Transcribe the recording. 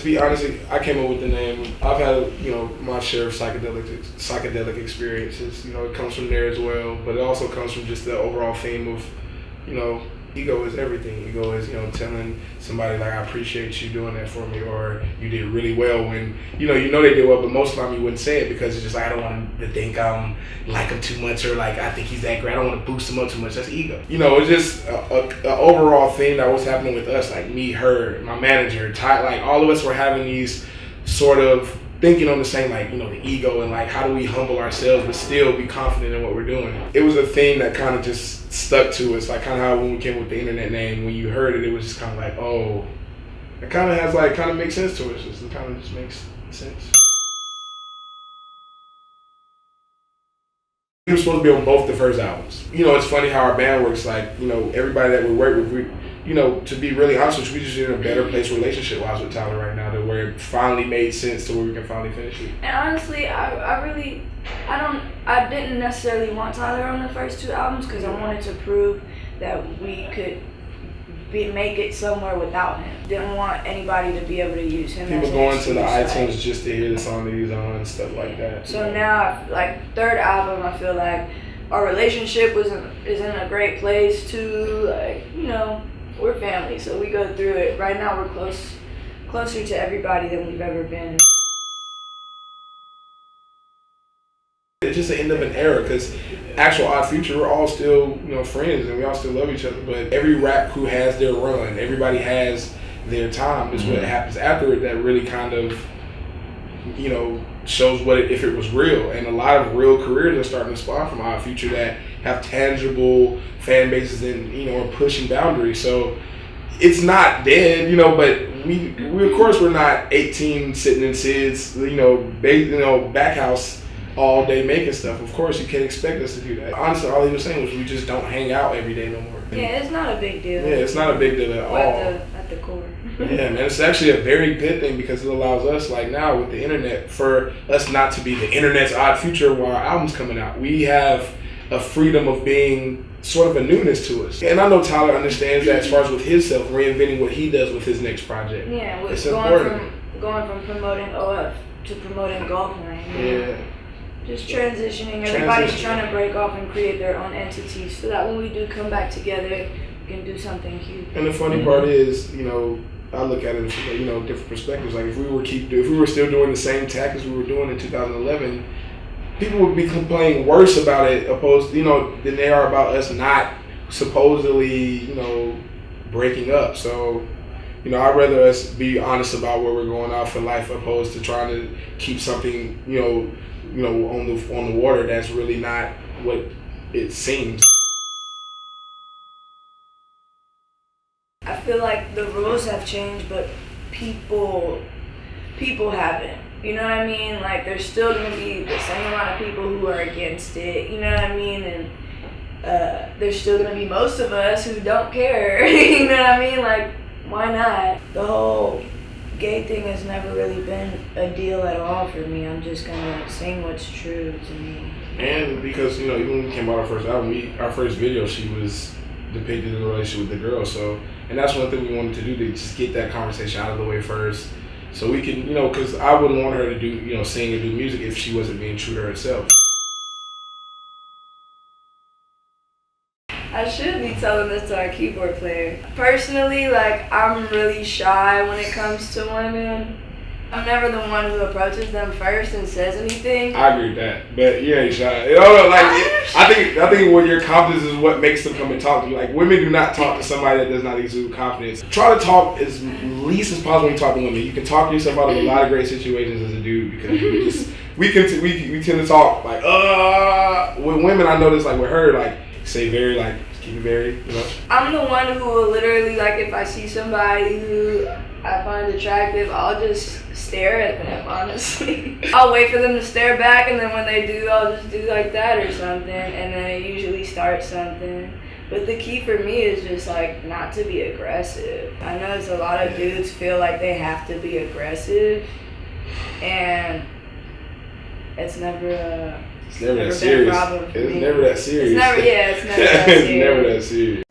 be honest, I came up with the name. I've had, my share of psychedelic experiences. It comes from there as well, but it also comes from just the overall theme of, ego is everything. Ego is, telling somebody like, I appreciate you doing that for me, or you did really well when, they did well, but most of the time you wouldn't say it because it's just like, I don't want to think I'm like him too much, or like, I think he's that great. I don't want to boost him up too much. That's ego. It's just a overall thing that was happening with us, like me, her, my manager, Ty, like all of us were having these sort of thinking on the same, like, the ego and like, how do we humble ourselves but still be confident in what we're doing? It was a thing that kind of just stuck to us, like kind of how when we came with the internet name, when you heard it was just kind of like, oh, it kind of makes sense to us. It kind of just makes sense. We were supposed to be on both the first albums. It's funny how our band works, like, everybody that we work with, to be really honest with you, we just in a better place relationship-wise with Tyler right now, to where it finally made sense to where we can finally finish it. And honestly, I didn't necessarily want Tyler on the first two albums because I wanted to prove that we could make it somewhere without him. Didn't want anybody to be able to use him. People going to the iTunes just to hear the song that he's on and stuff like that. So now, like, third album, I feel like our relationship is in a great place too. Like, we're family, so we go through it. Right now, we're closer to everybody than we've ever been. It's just the end of an era, because actual Odd Future, we're all still, friends, and we all still love each other. But every rap crew has their run. Everybody has their time. It's what happens after it that really kind of, shows if it was real. And a lot of real careers are starting to spawn from Odd Future that have tangible fan bases and, are pushing boundaries. So it's not dead, but we of course we're not 18 sitting in Sid's, back house all day making stuff. Of course, you can't expect us to do that. Honestly, all he was saying was we just don't hang out every day no more. Yeah, it's not a big deal. Yeah, it's not a big deal at all. At the core. Yeah, man, it's actually a very good thing because it allows us, like now with the internet, for us not to be the internet's Odd Future while our album's coming out. We have a freedom of being sort of a newness to us. And I know Tyler understands that as far as with himself, reinventing what he does with his next project. Yeah, it's going from promoting OF to promoting golf playing. Yeah. Just transitioning. Everybody's trying to break off and create their own entities so that when we do come back together, we can do something huge. And the funny part is, I look at it from, different perspectives. Like if we were still doing the same tactics we were doing in 2011, people would be complaining worse about it than they are about us not supposedly, breaking up. So, I'd rather us be honest about where we're going out for life opposed to trying to keep something, on the water that's really not what it seems. I feel like the rules have changed, but people haven't. You know what I mean? Like there's still gonna be the same amount of people who are against it. You know what I mean? And there's still gonna be most of us who don't care. You know what I mean? Like why not? The whole gay thing has never really been a deal at all for me. I'm just gonna sing what's true to me. And because even when we came out our first album, our first video, she was depicted in a relationship with the girl. So, and that's one thing we wanted to do, to just get that conversation out of the way first, so we can, because I wouldn't want her to do, sing and do music if she wasn't being true to herself. I should be telling this to our keyboard player. Personally, like, I'm really shy when it comes to women. I'm never the one who approaches them first and says anything. I agree with that, but you ain't shy. I think when your confidence is what makes them come and talk to you. Like women do not talk to somebody that does not exude confidence. Try to talk as least as possible when you talk to women. You can talk yourself out of a lot of great situations as a dude because we tend to talk like with women. I notice like with her like say very like keep it very I'm the one who will literally like if I see somebody who I find attractive, I'll just stare at them, honestly. I'll wait for them to stare back, and then when they do, I'll just do like that or something, and then it usually starts something. But the key for me is just like not to be aggressive. I know a lot of dudes feel like they have to be aggressive, and it's never that serious. a problem for me. It's never that serious. It's never that serious. It's never that serious.